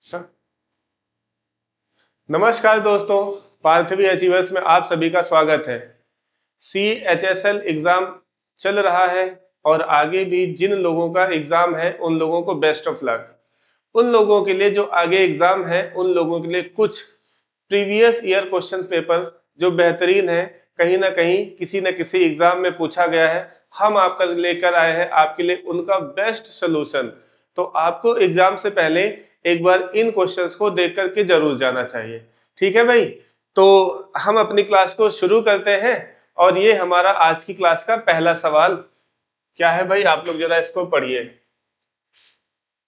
Sir नमस्कार दोस्तों, Parthavi achievers में आप सभी का स्वागत है। CHSL एग्जाम चल रहा है और आगे भी जिन लोगों का एग्जाम है उन लोगों को बेस्ट ऑफ लक। उन लोगों के लिए जो आगे एग्जाम है उन लोगों के लिए कुछ प्रीवियस ईयर क्वेश्चन पेपर जो बेहतरीन है, कहीं ना कहीं किसी न किसी एग्जाम में पूछा गया है, हम आपका लेकर आए हैं आपके लिए उनका बेस्ट सोल्यूशन। तो आपको एग्जाम से पहले एक बार इन क्वेश्चंस को देख करके जरूर जाना चाहिए। ठीक है भाई, तो हम अपनी क्लास को शुरू करते हैं और ये हमारा आज की क्लास का पहला सवाल क्या है भाई, आप लोग जरा इसको पढ़िए।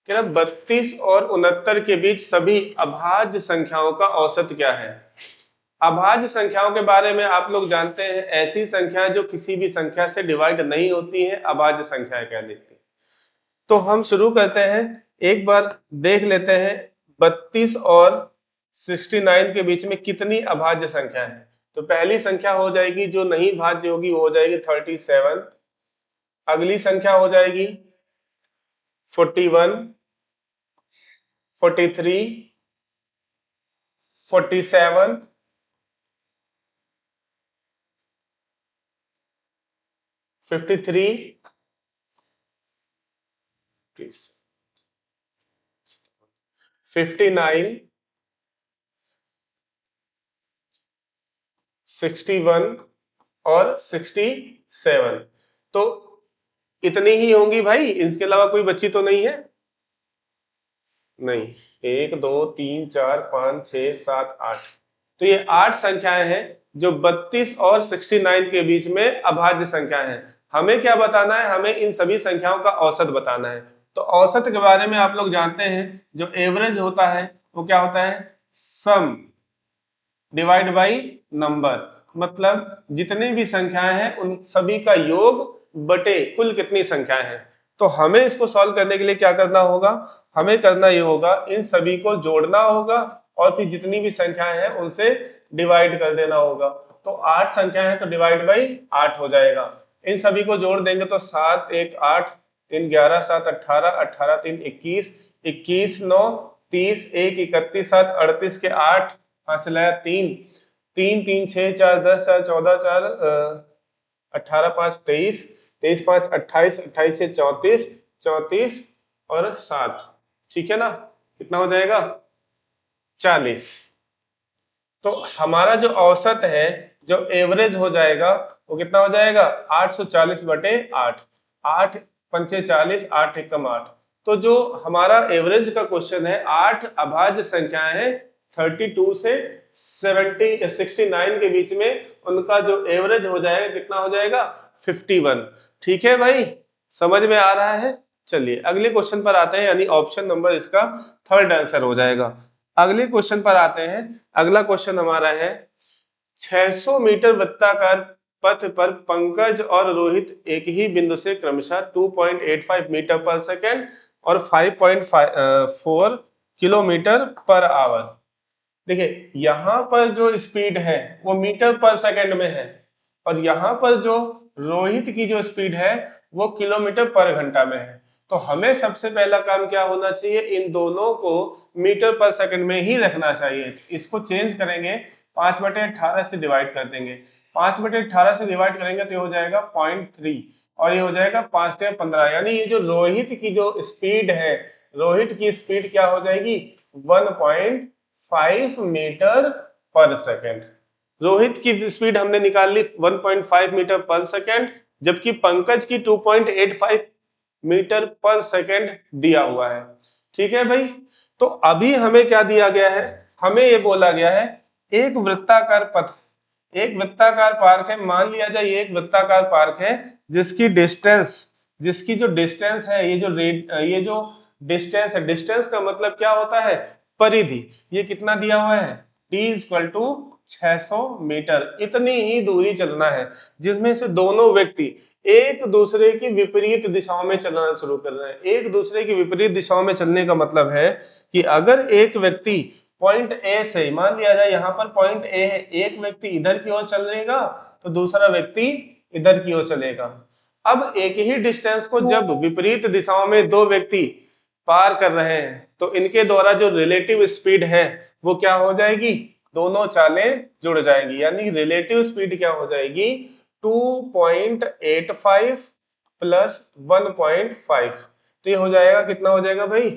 32 और 69 के बीच सभी अभाज्य संख्याओं का औसत क्या है। अभाज्य संख्याओं के बारे में आप लोग जानते हैं, ऐसी संख्या जो किसी भी संख्या से डिवाइड नहीं होती है अभाज्य संख्याएं कह देती हैं। तो हम शुरू करते हैं, एक बार देख लेते हैं 32 और 69 के बीच में कितनी अभाज्य संख्या है। तो पहली संख्या हो जाएगी जो नहीं भाज्य होगी वो हो जाएगी 37, अगली संख्या हो जाएगी 41, 43, 47, 53, 59, 61 और 67। तो इतनी ही होंगी भाई, इसके अलावा कोई बची तो नहीं है? नहीं, 1 2 3 4 5 6 7 8। तो ये 8 संख्याएं हैं जो 32 और 69 के बीच में अभाज्य संख्या है। हमें क्या बताना है, हमें इन सभी संख्याओं का औसत बताना है। तो औसत के बारे में आप लोग जानते हैं, जो एवरेज होता है वो क्या होता है, सम डिवाइड बाई नंबर। मतलब जितनी भी संख्याएं हैं उन सभी का योग बटे कुल कितनी संख्याएं हैं। तो हमें इसको सॉल्व करने के लिए क्या करना होगा, हमें करना ये होगा, इन सभी को जोड़ना होगा और फिर जितनी भी संख्याएं हैं उनसे डिवाइड कर देना होगा। तो 8 संख्याएं हैं तो डिवाइड बाई 8 हो जाएगा। इन सभी को जोड़ देंगे तो 7 1 8, 3 11, 7 18, 18 3 21, 21 9 30, 1 31, 7 38 के 8 हासिल है 3, 3 3 6 4 10 4 14 4 18 5 23, 23 5 28, 28 6 34, 34 और 7। ठीक है ना, कितना हो जाएगा 40। तो हमारा जो औसत है, जो एवरेज हो जाएगा वो कितना हो जाएगा 840 बटे 8, 8 पंचे 40, 8 एकम 8। तो जो हमारा एवरेज का क्वेश्चन है, 8 अभाज्य संख्याएं हैं 32 से 69 के बीच में, उनका जो एवरेज हो जाएगा कितना हो जाएगा 51। ठीक है भाई, समझ में आ रहा है। चलिए अगले क्वेश्चन पर आते हैं, यानी ऑप्शन नंबर इसका थर्ड आंसर हो जाएगा। अगले क्वेश्चन पर आते हैं। अगला क्वेश्चन हमारा है 600 मीटर वृत्ताकार पथ पर पंकज और रोहित एक ही बिंदु से क्रमशः 2.85 मीटर पर सेकेंड और 5.4 किलोमीटर पर आवर। देखिए यहां पर जो स्पीड है वो मीटर पर सेकेंड में है और यहां पर जो रोहित की जो स्पीड है वो किलोमीटर पर घंटा में है। तो हमें सबसे पहला काम क्या होना चाहिए, इन दोनों को मीटर पर सेकंड में ही रखना चाहिए। तो इसको चेंज करेंगे, 5/18 से डिवाइड कर देंगे। 5/18 से डिवाइड करेंगे तो ये हो जाएगा 0.3 और ये हो जाएगा 5 से 15, यानी ये जो रोहित की जो स्पीड है, रोहित की स्पीड क्या हो जाएगी 1.5 मीटर पर सेकेंड। रोहित की स्पीड हमने निकाल ली 1.5 मीटर पर सेकेंड, जबकि पंकज की 2.85 मीटर पर सेकेंड दिया हुआ है। ठीक है भाई, तो अभी हमें क्या दिया गया है, हमें ये बोला गया है एक वृत्ताकार पथ, एक वृत्ताकार पार्क है। मान लिया जाए ये एक वृत्ताकार पार्क है जिसकी डिस्टेंस, जिसकी जो डिस्टेंस है, ये जो डिस्टेंस है, डिस्टेंस का मतलब क्या होता है, परिधि। ये कितना दिया हुआ है, d 600 मीटर। इतनी ही दूरी चलना है जिसमें से दोनों व्यक्ति एक दूसरे की विपरीत दिशाओं में चलना शुरू कर रहे हैं। एक दूसरे की विपरीत दिशाओं में चलने का मतलब है कि अगर एक व्यक्ति पॉइंट ए से, मान लिया जाए यहाँ पर पॉइंट ए है, एक व्यक्ति इधर की ओर चलेगा तो दूसरा व्यक्ति इधर की ओर चलेगा। अब एक ही डिस्टेंस को जब विपरीत दिशाओं में दो व्यक्ति पार कर रहे हैं तो इनके द्वारा जो रिलेटिव स्पीड है वो क्या हो जाएगी, दोनों चालें जुड़ जाएंगी, यानी रिलेटिव स्पीड क्या हो जाएगी 2.85 प्लस 1.5, तो ये हो जाएगा कितना हो जाएगा भाई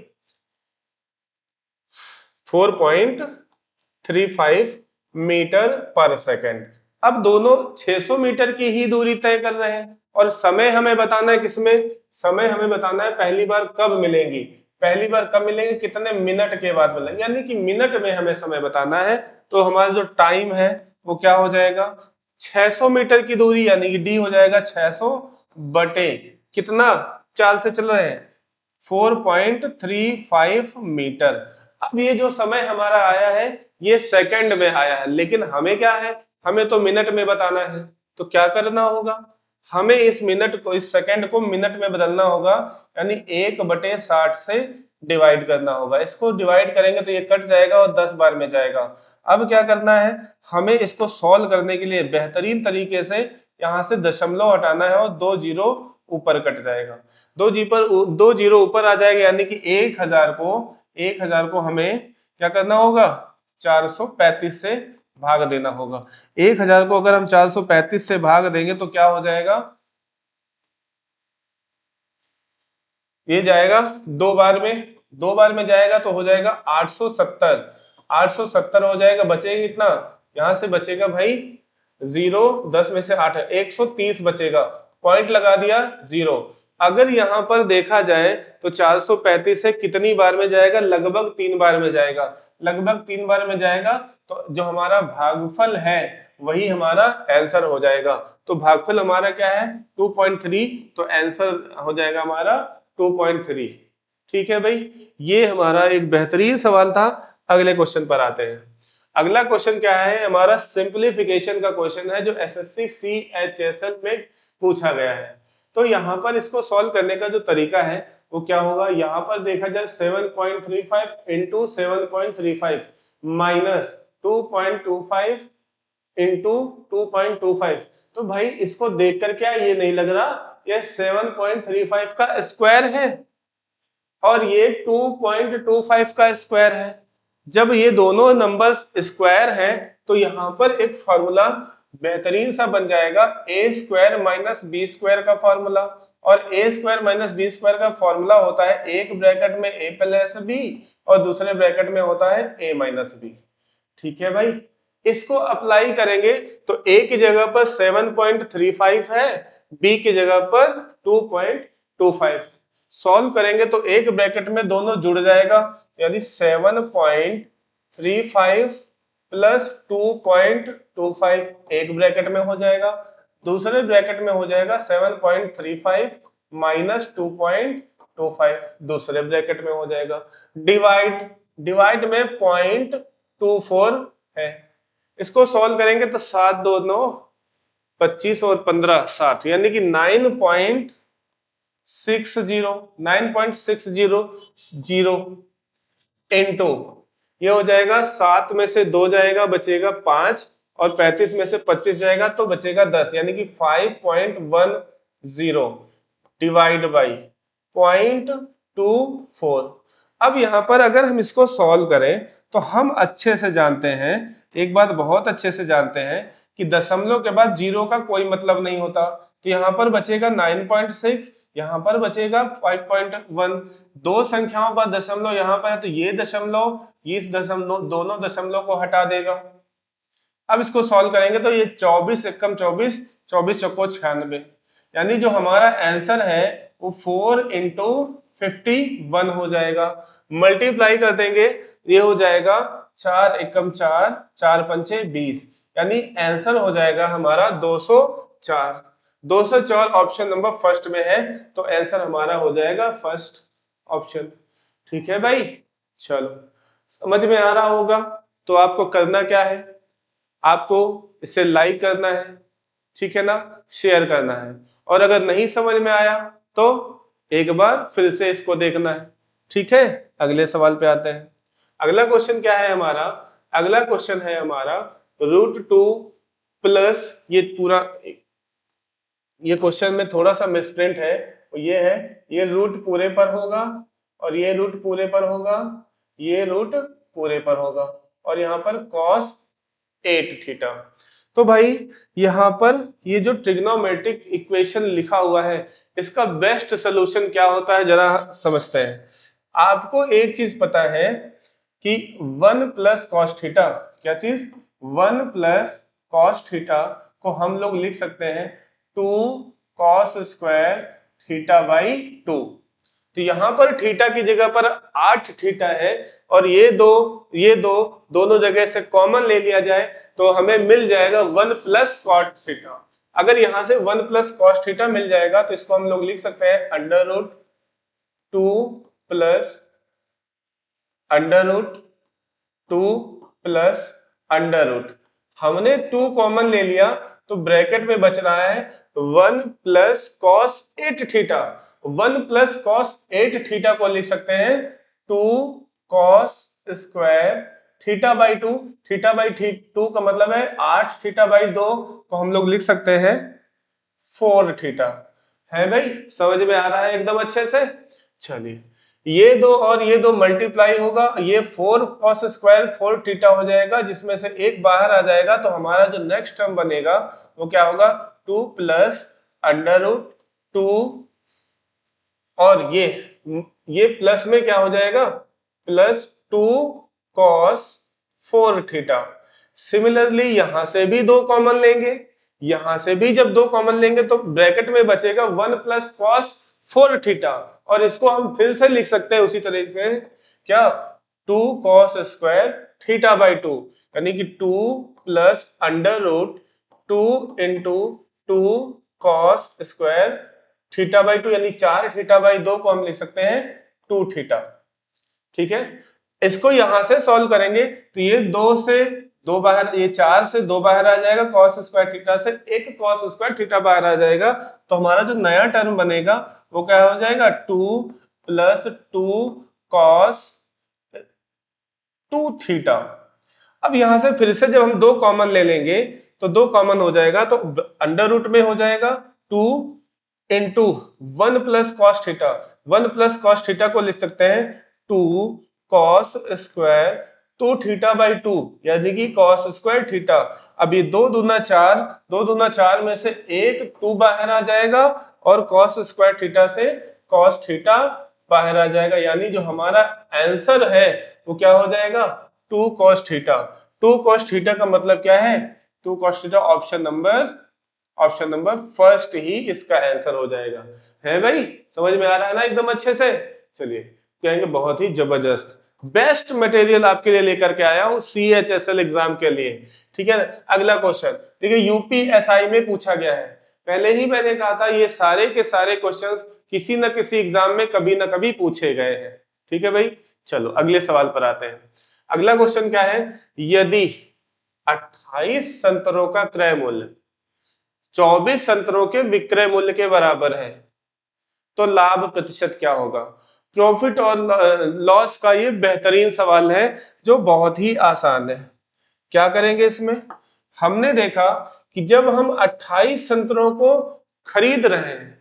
4.35 मीटर पर सेकेंड। अब दोनों 600 मीटर की ही दूरी तय कर रहे हैं और समय हमें बताना है, किसमें समय हमें बताना है पहली बार कब मिलेंगी, पहली बार कब मिलेंगे, कितने मिनट के बाद मिलेंगे, यानी कि मिनट में हमें समय बताना है। तो हमारा जो टाइम है वो क्या हो जाएगा 600 मीटर की दूरी, यानी कि डी हो जाएगा 600 बटे कितना, चाल से चल रहे हैं 4.35 मीटर। अब ये जो समय हमारा आया है ये सेकंड में आया है, लेकिन हमें क्या है, हमें तो मिनट में बताना है। तो क्या करना होगा, हमें इस मिनट को, इस सेकंड को मिनट में बदलना होगा, यानी 1/60 से डिवाइड करना होगा। इसको डिवाइड करेंगे तो ये कट जाएगा और 10 बार में जाएगा। अब क्या करना है, हमें इसको सॉल्व करने के लिए बेहतरीन तरीके से यहाँ से दशमलव हटाना है और 2 जीरो ऊपर कट जाएगा, 2 जीरो ऊपर आ जाएगा, यानी कि 1000 को हमें क्या करना होगा 435 से भाग देना होगा। 1000 को अगर हम 435 से भाग देंगे तो क्या हो जाएगा, ये जाएगा 2 बार में जाएगा तो हो जाएगा 870, 870 हो जाएगा, बचेगा कितना, यहां से बचेगा भाई 0, 10 में से 8 है 130 बचेगा, पॉइंट लगा दिया 0। अगर यहां पर देखा जाए तो 435 से कितनी बार में जाएगा, लगभग 3 बार में जाएगा, लगभग 3 बार में जाएगा, तो जो हमारा भागफल है वही हमारा आंसर हो जाएगा। तो भागफल हमारा क्या है 2.3, तो आंसर हो जाएगा हमारा 2.3। ठीक है भाई, ये हमारा एक बेहतरीन सवाल था। अगले क्वेश्चन पर आते हैं। अगला क्वेश्चन क्या है हमारा, सिंप्लीफिकेशन का क्वेश्चन है जो एसएससी सीएचएसएल में पूछा गया है। तो यहाँ पर इसको सॉल्व करने का जो तरीका है वो क्या होगा, यहाँ पर देखा जाए 7.35 इंटू 7.35 माइनस 2.25 इंटू 2.25, तो भाई इसको देखकर क्या ये नहीं लग रहा ये 7.35 का स्क्वायर है और ये 2.25 का स्क्वायर है। जब ये दोनों नंबर्स स्क्वायर हैं तो यहां पर एक फॉर्मूला बेहतरीन सा बन जाएगा ए स्क्वायर माइनस बी स्क्वायर का फॉर्मूला, और ए स्क्वायर माइनस बी स्क्वायर का फॉर्मूला होता है एक ब्रैकेट में ए प्लस बी और दूसरे ब्रैकेट में होता है ए माइनस बी। ठीक है भाई, इसको अप्लाई करेंगे तो ए की जगह पर 7.35 है, बी की जगह पर 2.25, सॉल्व करेंगे तो एक ब्रैकेट में दोनों जुड़ जाएगा, यानी 7.35 प्लस 2.25 एक ब्रैकेट में हो जाएगा, दूसरे ब्रैकेट में हो जाएगा 7.35 माइनस 2.25 दूसरे ब्रैकेट में हो जाएगा। डिवाइड में 0.24 है, इसको सॉल्व करेंगे तो 7 2 9 25 और 15 60, यानी कि 9.600 इंटू ये हो जाएगा 7 में से 2 जाएगा बचेगा 5 और 35 में से 25 जाएगा तो बचेगा 10, यानी कि 5.10 डिवाइड बाई 0.24। अब यहां पर अगर हम इसको सॉल्व करें तो हम अच्छे से जानते हैं, एक बात बहुत अच्छे से जानते हैं कि दशमलव के बाद जीरो का कोई मतलब नहीं होता, तो यहाँ पर बचेगा 9.6, यहाँ पर बचेगा 5.1, दो संख्याओं पर दशमलव यहाँ पर है तो ये दशमलव इस दशमलव दोनों दशमलव को हटा देगा। अब इसको सॉल्व करेंगे तो ये 24 एकम 24, 24 चौको 96, यानी जो हमारा आंसर है वो 4 इंटू 51 हो जाएगा। मल्टीप्लाई कर देंगे ये हो जाएगा 4 एकम 4, 4 पंचे 20, यानी आंसर हो जाएगा हमारा 204। 204 ऑप्शन नंबर फर्स्ट में है, तो आंसर हमारा हो जाएगा फर्स्ट ऑप्शन। ठीक है भाई, चलो समझ में आ रहा होगा। तो आपको करना क्या है, आपको इसे लाइक करना है, ठीक है ना, शेयर करना है, और अगर नहीं समझ में आया तो एक बार फिर से इसको देखना है। ठीक है, अगले सवाल पे आते हैं। अगला क्वेश्चन क्या है हमारा, अगला क्वेश्चन है हमारा √2 प्लस, ये पूरा ये क्वेश्चन में थोड़ा सा मिसप्रिंट है, ये है ये रूट पूरे पर होगा और ये रूट पूरे पर होगा, ये रूट पूरे पर होगा, और यहाँ पर cos 8 थीटा। तो भाई यहाँ पर ये जो ट्रिग्नोमेट्रिक इक्वेशन लिखा हुआ है इसका बेस्ट सोल्यूशन क्या होता है जरा समझते हैं। आपको एक चीज पता है कि 1 प्लस कॉस थीटा, क्या चीज, 1 प्लस कॉस थीटा को हम लोग लिख सकते हैं 2 कॉस स्क्वायर थीटा बाई 2। तो यहां पर थीटा की जगह पर 8 थीटा है, और ये दो दोनों जगह से कॉमन ले लिया जाए तो हमें मिल जाएगा 1 प्लस कॉट थीटा। अगर यहां से 1 प्लस कॉस थीटा मिल जाएगा तो इसको हम लोग लिख सकते हैं under root 2 plus under root 2 plus under root, हमने 2 कॉमन ले लिया तो ब्रैकेट में बच रहा है 1 plus cos 8 theta. 1 plus cos 8 theta को लिख सकते हैं 2 cos square theta by 2। Theta by 2 का मतलब है 8 थीटा बाई 2 को हम लोग लिख सकते हैं 4 थीटा। है भाई, समझ में आ रहा है एकदम अच्छे से। चलिए ये दो और ये दो मल्टीप्लाई होगा, ये 4 कॉस स्क्वायर 4 थीटा हो जाएगा, जिसमें से एक बाहर आ जाएगा तो हमारा जो नेक्स्ट टर्म बनेगा वो क्या होगा 2 प्लस अंडर रूट 2, और ये प्लस में क्या हो जाएगा प्लस 2 कॉस 4 थीटा। सिमिलरली यहां से भी 2 कॉमन लेंगे, यहां से भी जब 2 कॉमन लेंगे तो ब्रैकेट में बचेगा 1 प्लस कॉस 4 थीटा, और इसको हम फिर से लिख सकते हैं उसी तरह से, क्या 2 कॉस स्क्वायर थीटा बाई 2, यानी कि 2 plus under root 2 into 2 cos square theta by 2, यानी 4 थीटा बाई 2 को हम लिख सकते हैं 2 थीटा। ठीक है, इसको यहां से सॉल्व करेंगे तो ये 2 से 2 बाहर, ये 4 से 2 बाहर आ जाएगा, कॉस स्क्वायर थीटा से एक कॉस स्क्वायर थीटा बाहर आ जाएगा, तो हमारा जो नया टर्म बनेगा वो क्या हो जाएगा 2 प्लस 2 कॉस 2 थीटा। अब यहां से फिर से जब हम 2 कॉमन ले लेंगे तो 2 कॉमन हो जाएगा, तो अंडर रूट में हो जाएगा 2 into 1 plus cos theta. 1 plus cos theta को लिख सकते हैं 2 कॉस स्क्वायर 2 थीटा बाई 2, यानी कि कॉस स्क्वायर थीटा। अब ये 2 दूना 4, 2 दूना 4 में से एक 2 बाहर आ जाएगा, और कॉस स्क्वायर थीटा से कॉस थीटा बाहर आ जाएगा, यानी जो हमारा आंसर है वो क्या हो जाएगा 2 कॉस थीटा। 2 कॉस थीटा का मतलब क्या है 2 cos theta, option number first ही इसका आंसर हो जाएगा। है भाई, समझ में आ रहा है ना एकदम अच्छे से। चलिए कहेंगे बहुत ही जबरदस्त, बेस्ट मटेरियल आपके लिए लेकर के आया हूं CHSL एग्जाम के लिए। ठीक है, अगला क्वेश्चन देखिए यूपीएसआई में पूछा गया है। पहले ही मैंने कहा था ये सारे के सारे क्वेश्चंस किसी न किसी एग्जाम में कभी ना कभी पूछे गए हैं। ठीक है भाई, चलो अगले सवाल पर आते हैं। अगला क्वेश्चन क्या है, यदि 28 संतरों का क्रय मूल्य 24 संतरों के विक्रय मूल्य के बराबर है तो लाभ प्रतिशत क्या होगा। प्रॉफिट और लॉस का ये बेहतरीन सवाल है जो बहुत ही आसान है। क्या करेंगे इसमें, हमने देखा कि जब हम 28 संतरों को खरीद रहे हैं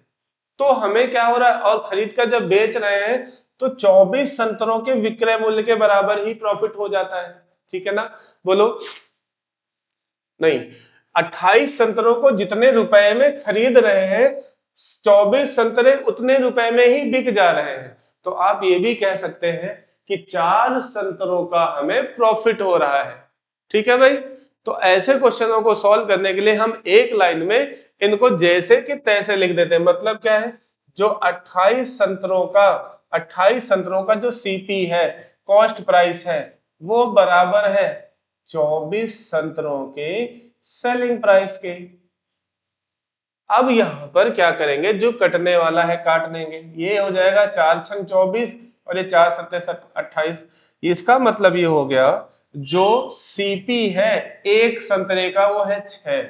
तो हमें क्या हो रहा है, और खरीद कर जब बेच रहे हैं तो 24 संतरों के विक्रय मूल्य के बराबर ही प्रॉफिट हो जाता है। ठीक है ना, बोलो नहीं, 28 संतरों को जितने रुपए में खरीद रहे हैं 24 संतरे उतने रुपए में ही बिक जा रहे हैं, तो आप ये भी कह सकते हैं कि 4 संतरों का हमें प्रॉफिट हो रहा है। ठीक है भाई, तो ऐसे क्वेश्चनों को सॉल्व करने के लिए हम एक लाइन में इनको जैसे कि तैसे लिख देते हैं। मतलब क्या है, जो 28 संतरों का जो सीपी है, कॉस्ट प्राइस है, वो बराबर है 24 संतरों के सेलिंग प्राइस के। अब यहां पर क्या करेंगे, जो कटने वाला है काट देंगे, ये हो जाएगा 4 छंग 24 और ये 4 सत्ते 28। इसका मतलब ये हो गया जो सीपी है एक संतरे का वो है 6,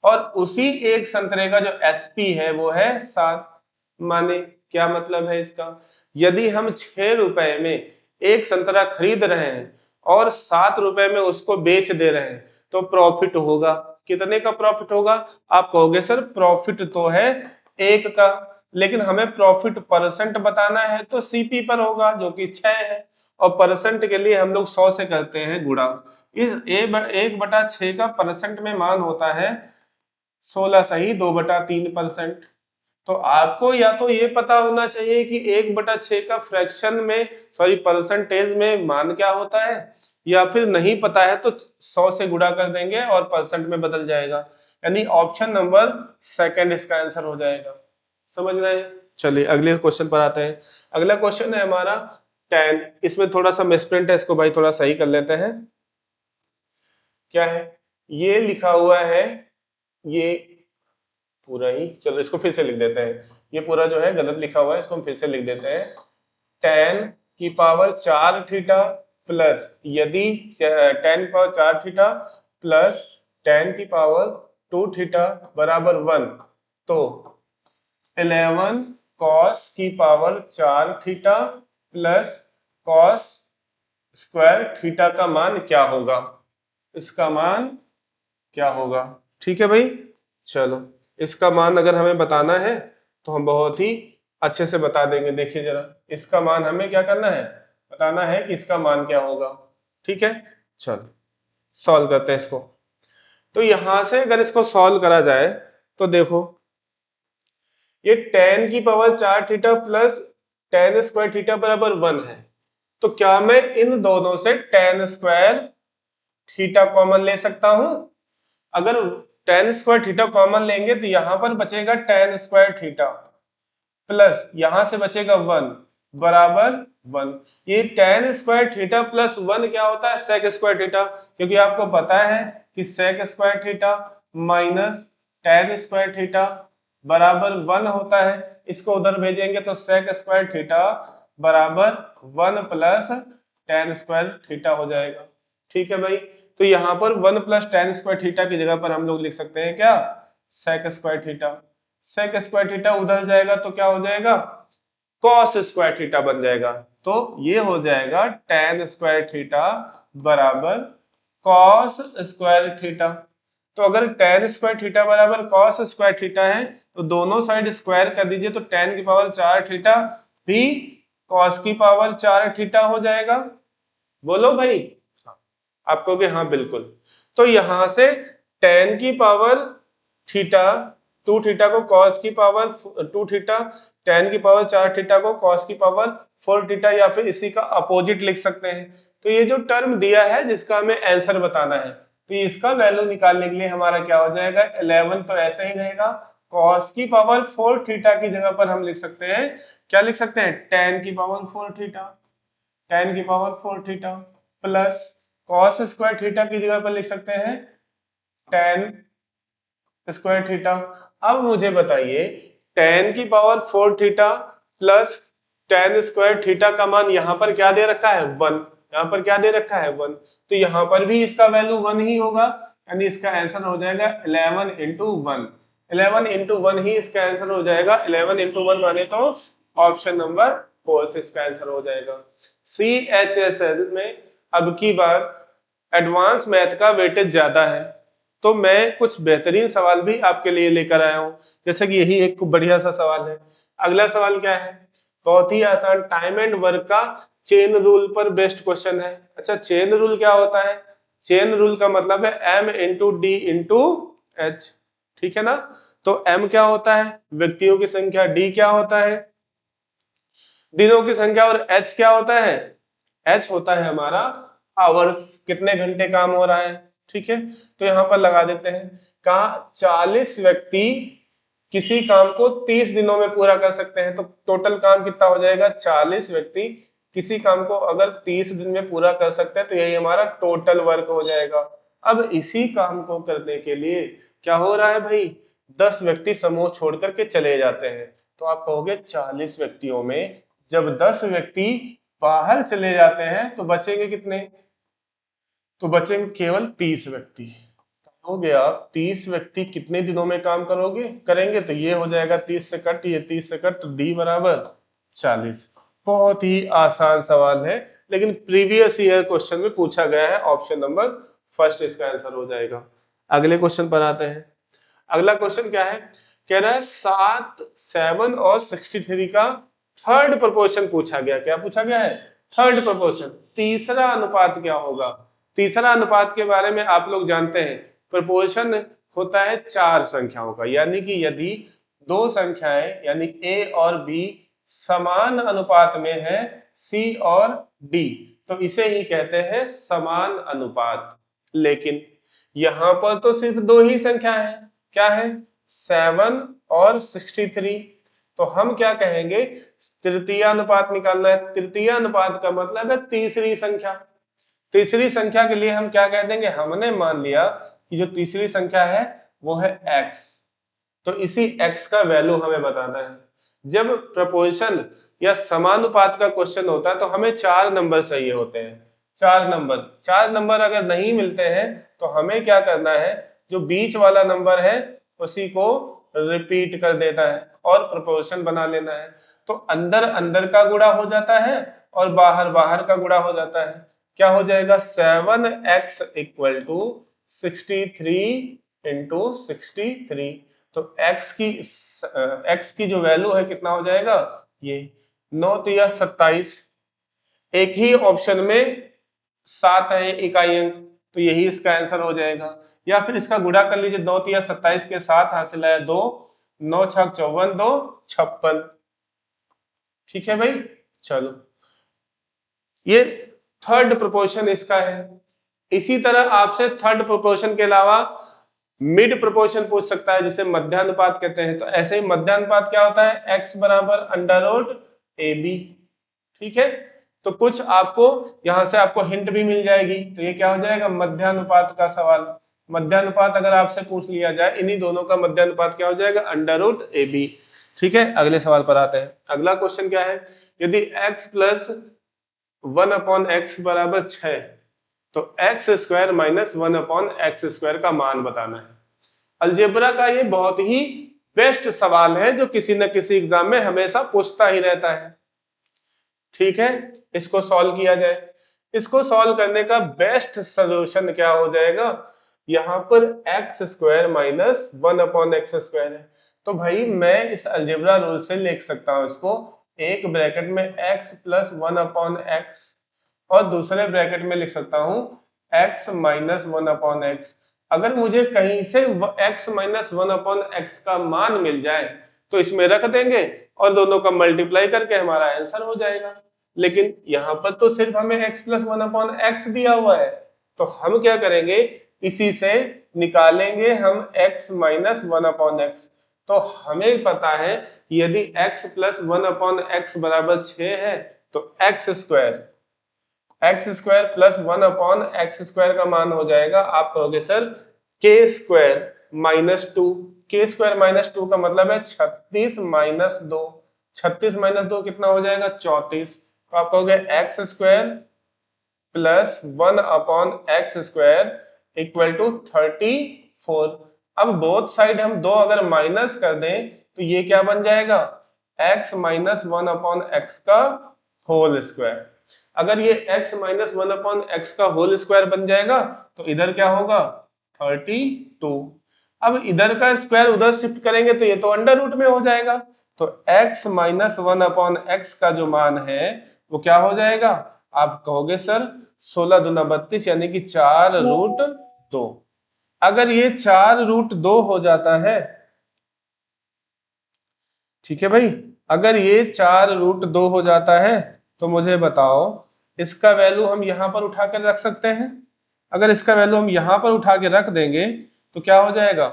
और उसी एक संतरे का जो एसपी है वो है 7। माने क्या मतलब है इसका, यदि हम 6 रुपए में एक संतरा खरीद रहे हैं और 7 रुपए में उसको बेच दे रहे हैं तो प्रॉफिट होगा। कितने का प्रॉफिट होगा, आप कहोगे सर प्रॉफिट तो है 1 का, लेकिन हमें प्रॉफिट परसेंट बताना है तो सीपी पर होगा जो कि 6 है, और परसेंट के लिए हम लोग 100 से करते हैं गुणा। इस 1/6 का परसेंट में मान होता है 16 सही 2/3%। तो आपको या तो ये पता होना चाहिए कि 1/6 का फ्रैक्शन में सॉरी परसेंटेज में मान क्या होता है, या फिर नहीं पता है तो 100 से गुणा कर देंगे और परसेंट में बदल जाएगा। यानी ऑप्शन नंबर सेकंड इसका आंसर हो जाएगा। समझ रहे हैं? चलिए अगले क्वेश्चन पर आते हैं। अगला क्वेश्चन है हमारा 10। इसमें थोड़ा सा मिसप्रिंट है, इसको भाई थोड़ा सही कर लेते हैं। क्या है ये लिखा हुआ है, ये पूरा ही, चलो इसको फिर से लिख देते हैं। ये पूरा जो है गलत लिखा हुआ है, इसको हम फिर से लिख देते हैं। 10 की पावर 4 थीटा प्लस, यदि 10 की पावर 4 थीटा प्लस 10 की पावर 2 थीटा बराबर 1, तो 11 कॉस की power 4 theta plus cos square theta का मान क्या होगा? इसका मान क्या होगा? ठीक है भाई, चलो इसका मान अगर हमें बताना है तो हम बहुत ही अच्छे से बता देंगे। देखिए जरा, इसका मान हमें क्या करना है, बताना है कि इसका मान क्या होगा। ठीक है, चलो सॉल्व करते हैं इसको। तो यहां से अगर इसको सॉल्व करा जाए तो देखो, ये 10 की power 4 theta plus 10 square theta बराबर 1 है। तो क्या मैं इन दोनों से 10 स्क्वायर थीटा कॉमन ले सकता हूं? अगर 10 स्क्वायर थीटा कॉमन लेंगे तो यहां पर बचेगा 10 स्क्वायर थीटा प्लस यहां से बचेगा 1 बराबर 1। ये 10 स्क्वायर थीटा प्लस 1 क्या होता है? सेक स्क्वायर थीटा, क्योंकि आपको पता है कि sec square theta minus 10 square theta बराबर 1 होता है। इसको उधर भेजेंगे तो सेक स्क्वायर थीटा बराबर 1 प्लस 10 स्क्वायर थीटा हो जाएगा। ठीक है भाई, तो यहाँ पर 1 प्लस 10 स्क्वायर थीटा की जगह पर हम लोग लिख सकते हैं क्या? Sec square theta. Sec square theta उधर जाएगा तो क्या हो जाएगा? कॉस स्क्वायर थीटा बन जाएगा। तो ये हो जाएगा tan स्क्वायर थीटा बराबर कॉस स्क्वायर थीटा। तो अगर tan स्क्वायर थीटा बराबर कॉस स्क्वायर थीटा है तो दोनों साइड स्क्वायर कर दीजिए, तो tan की पावर 4 थीटा भी कॉस की पावर 4 थीटा हो जाएगा। बोलो भाई, आप कहोगे हाँ बिल्कुल। तो यहां से tan की पावर थीटा 2 थीटा को cos की पावर 2 थीटा, tan की पावर 4 थीटा को cos की पावर 4 थीटा, या फिर इसी का अपोजिट लिख सकते हैं। तो ये जो टर्म दिया है जिसका हमें आंसर बताना है, तो इसका वैल्यू निकालने के लिए हमारा क्या हो जाएगा? 11 तो ऐसे ही रहेगा, cos की पावर 4 थीटा की जगह पर हम लिख सकते हैं, क्या लिख सकते हैं? tan की पावर 4 थीटा, tan की power 4 theta plus cos square theta की जगह पर लिख सकते हैं tan स्क्वायर थीटा। अब मुझे बताइए, tan की power 4 theta plus tan square theta का मान यहाँ पर क्या दे रखा है? 1। यहाँ पर क्या दे रखा है? 1। तो यहाँ पर भी इसका वैल्यू 1 ही होगा, यानी इसका आंसर हो जाएगा 11 इंटू 1। 11 इंटू 1 ही इसका आंसर हो जाएगा। 11 इंटू 1 माने तो ऑप्शन नंबर 4 इसका आंसर हो जाएगा। CHSL में अब की बार एडवांस मैथ का वेटेज ज्यादा है, तो मैं कुछ बेहतरीन सवाल भी आपके लिए लेकर आया हूं। जैसे कि यही एक बढ़िया सा सवाल है। अगला सवाल क्या है? बहुत ही आसान, टाइम एंड वर्क का चेन रूल पर बेस्ड क्वेश्चन है। अच्छा, चेन रूल क्या होता है? चेन रूल का मतलब है M into D into H. ठीक है ना? तो M क्या होता है? व्यक्तियों की संख्या। D क्या होता है? दिनों की संख्या। और H क्या होता है? H होता है हमारा आवर्स, कितने घंटे काम हो रहा है। ठीक है, तो यहां पर लगा देते हैं। कहा 40 व्यक्ति किसी काम को 30 दिनों में पूरा कर सकते हैं, तो टोटल काम कितना हो जाएगा? 40 व्यक्ति किसी काम को अगर 30 दिन में पूरा कर सकते हैं तो यही हमारा टोटल वर्क हो जाएगा। अब इसी काम को करने के लिए क्या हो रहा है भाई? 10 व्यक्ति समूह छोड़ करके चले जाते हैं। तो आप कहोगे 40 व्यक्तियों में जब 10 व्यक्ति बाहर चले जाते हैं तो बचेंगे कितने? तो बचेंगे केवल 30 व्यक्ति। हो गया, 30 व्यक्ति कितने दिनों में काम करेंगे? तो ये हो जाएगा 30 से कट, ये 30 से कट, डी बराबर 40। बहुत ही आसान सवाल है, लेकिन प्रीवियस ईयर क्वेश्चन में पूछा गया है। ऑप्शन नंबर फर्स्ट इसका आंसर हो जाएगा। अगले क्वेश्चन पर आते हैं। अगला क्वेश्चन क्या है? कह रहा है 7, 7 और 63 का थर्ड प्रोपोर्शन पूछा गया। क्या पूछा गया है? थर्ड प्रोपोर्शन, तीसरा अनुपात क्या होगा? तीसरा अनुपात के बारे में आप लोग जानते हैं, प्रोपोर्शन होता है 4 संख्याओं का, यानी कि यदि दो संख्याएं यानी a और b समान अनुपात में है c और d, तो इसे ही कहते हैं समान अनुपात। लेकिन यहां पर तो सिर्फ दो ही संख्या है, क्या है? 7 और 63। तो हम क्या कहेंगे? तृतीय अनुपात निकालना है। तृतीय अनुपात का मतलब है तीसरी संख्या। तीसरी संख्या के लिए हम क्या कह देंगे? हमने मान लिया कि जो तीसरी संख्या है वो है x, तो इसी x का वैल्यू हमें बताना है। जब प्रपोर्शन या समानुपात का क्वेश्चन होता है तो हमें 4 नंबर चाहिए होते हैं। 4 नंबर अगर नहीं मिलते हैं तो हमें क्या करना है? जो बीच वाला नंबर है उसी को रिपीट कर देता है और प्रपोर्शन बना लेना है। तो अंदर अंदर का गुणा हो जाता है और बाहर बाहर का गुणा हो जाता है। क्या हो जाएगा? 7x equal to 63 into 63। तो x की जो वैल्यू है कितना हो जाएगा? ये 9 3 27। एक ही ऑप्शन में 7 है इकाई अंक, तो यही इसका आंसर हो जाएगा। या फिर इसका गुणा कर लीजिए, 9 3 27 के साथ हासिल है 2, 9 6 54, 2 56। ठीक है भाई, चलो ये थर्ड प्रोपोर्शन इसका है। इसी तरह आपसे थर्ड प्रोपोर्शन के अलावा मिड प्रोपोर्शन पूछ सकता है, जिसे मध्यानुपात कहते हैं। तो ऐसे ही मध्यानुपात क्या होता है? x बराबर अंडर रूट AB। ठीक है, तो कुछ आपको यहां से आपको हिंट भी मिल जाएगी। तो ये क्या हो जाएगा? मध्यानुपात का सवाल। मध्यानुपात अगर आपसे पूछ लिया जाए, इन्हीं दोनों का मध्यानुपात क्या हो जाएगा? Under root AB। ठीक है, अगले सवाल पर आते हैं। अगला क्वेश्चन क्या है? यदि x प्लस 1/x बराबर 6, तो एक्स स्क्वायर माइनस 1/x² का मान बताना है। अलजेब्रा का ये बहुत ही बेस्ट सवाल है जो किसी न किसी एग्जाम में हमेशा पूछता ही रहता है। ठीक है, इसको सॉल्व किया जाए। इसको सॉल्व करने का बेस्ट सोल्यूशन क्या हो जाएगा? यहां पर x² माइनस 1/x² है। तो भाई मैं इस अलजेब्रा रूल से लिख सकता हूं इसको, एक ब्रैकेट में x प्लस 1/x और दूसरे ब्रैकेट में लिख सकता हूं x माइनस 1/x। अगर मुझे कहीं से x माइनस 1/x का मान मिल जाए तो इसमें रख देंगे और दोनों का मल्टीप्लाई करके हमारा आंसर हो जाएगा। लेकिन यहाँ पर तो सिर्फ हमें x प्लस 1/x दिया हुआ है, तो हम क्या करेंगे? इसी से निकालेंगे हम x माइनस 1/x। तो हमें पता है यदि x प्लस 1/x बराबर 6 है तो x² प्लस 1/x² का मान हो जाएगा, आप कहोगे sir k² minus 2। k² minus 2 का मतलब है 36 माइनस 2। 36 माइनस 2 कितना हो जाएगा? 34। तो आप कहोगे x² plus 1/x² equal to 34। अब बोथ साइड हम दो अगर माइनस कर दें तो ये क्या बन जाएगा? x माइनस 1/x का होल स्क्वायर। अगर ये x माइनस 1/x का होल स्क्वायर बन जाएगा तो इधर क्या होगा? 32। अब इधर का स्क्वायर उधर शिफ्ट करेंगे तो ये तो अंडर रूट में हो जाएगा। तो x माइनस 1/x का जो मान है वो क्या हो जाएगा? आप कहोगे सर 16 दूना 32, यानी कि 4√2। अगर ये 4√2 हो जाता है, ठीक है भाई, अगर ये 4√2 हो जाता है तो मुझे बताओ इसका वैल्यू हम यहां पर उठा कर रख सकते हैं। अगर इसका वैल्यू हम यहां पर उठा के रख देंगे तो क्या हो जाएगा?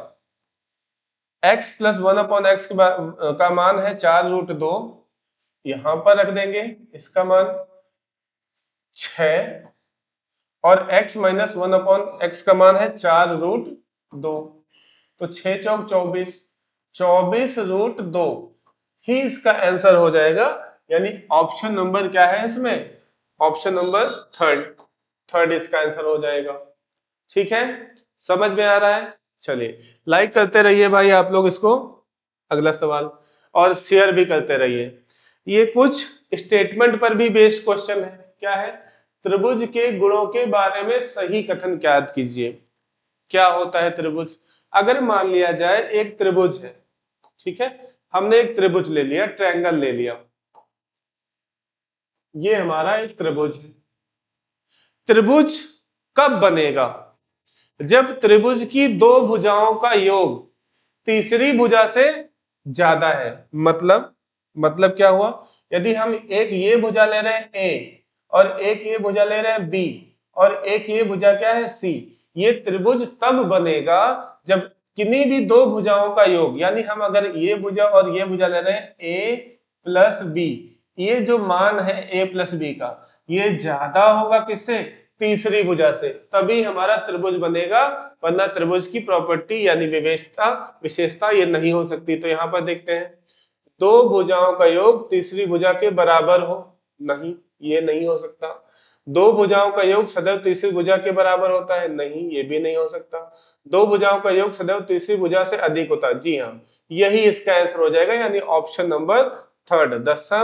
x प्लस 1/x का मान है 4√2, यहां पर रख देंगे इसका मान 6, और x माइनस 1/x का मान है 4√2। तो 6 चौक 24, 24√2 ही इसका आंसर हो जाएगा। यानी ऑप्शन नंबर क्या है इसमें? ऑप्शन नंबर थर्ड इसका आंसर हो जाएगा। ठीक है, समझ में आ रहा है? चलिए लाइक करते रहिए भाई आप लोग इसको, अगला सवाल, और शेयर भी करते रहिए। ये कुछ स्टेटमेंट पर भी बेस्ड क्वेश्चन है। क्या है? त्रिभुज के गुणों के बारे में सही कथन ज्ञात कीजिए। क्या होता है त्रिभुज? अगर मान लिया जाए एक त्रिभुज है, ठीक है, हमने एक त्रिभुज ले लिया, ट्रायंगल ले लिया, ये हमारा एक त्रिभुज है। त्रिभुज कब बनेगा? जब त्रिभुज की दो भुजाओं का योग तीसरी भुजा से ज्यादा है। मतलब क्या हुआ? यदि हम एक ये भुजा ले रहे हैं ए और एक ये भुजा ले रहे हैं बी और एक ये भुजा क्या है सी, ये त्रिभुज तब बनेगा जब किन्हीं भी दो भुजाओं का योग, यानी हम अगर ये भुजा और ये भुजा ले रहे हैं ए प्लस बी, ये जो मान है ए प्लस बी का, ये ज्यादा होगा किससे? तीसरी भुजा से, तभी हमारा त्रिभुज बनेगा, वरना त्रिभुज की प्रॉपर्टी यानी विशेषता ये नहीं हो सकती। तो यहां पर देखते हैं, दो भुजाओं का योग तीसरी भुजा के बराबर हो, नहीं, ये नहीं हो सकता। दो भुजाओं का योग सदैव तीसरी भुजा के बराबर होता है, नहीं, ये भी नहीं हो सकता। दो भुजाओं का योग सदैव तीसरी भुजा से अधिक होता है, जी हाँ, यही इसका आंसर हो जाएगा, यानी option number third, the some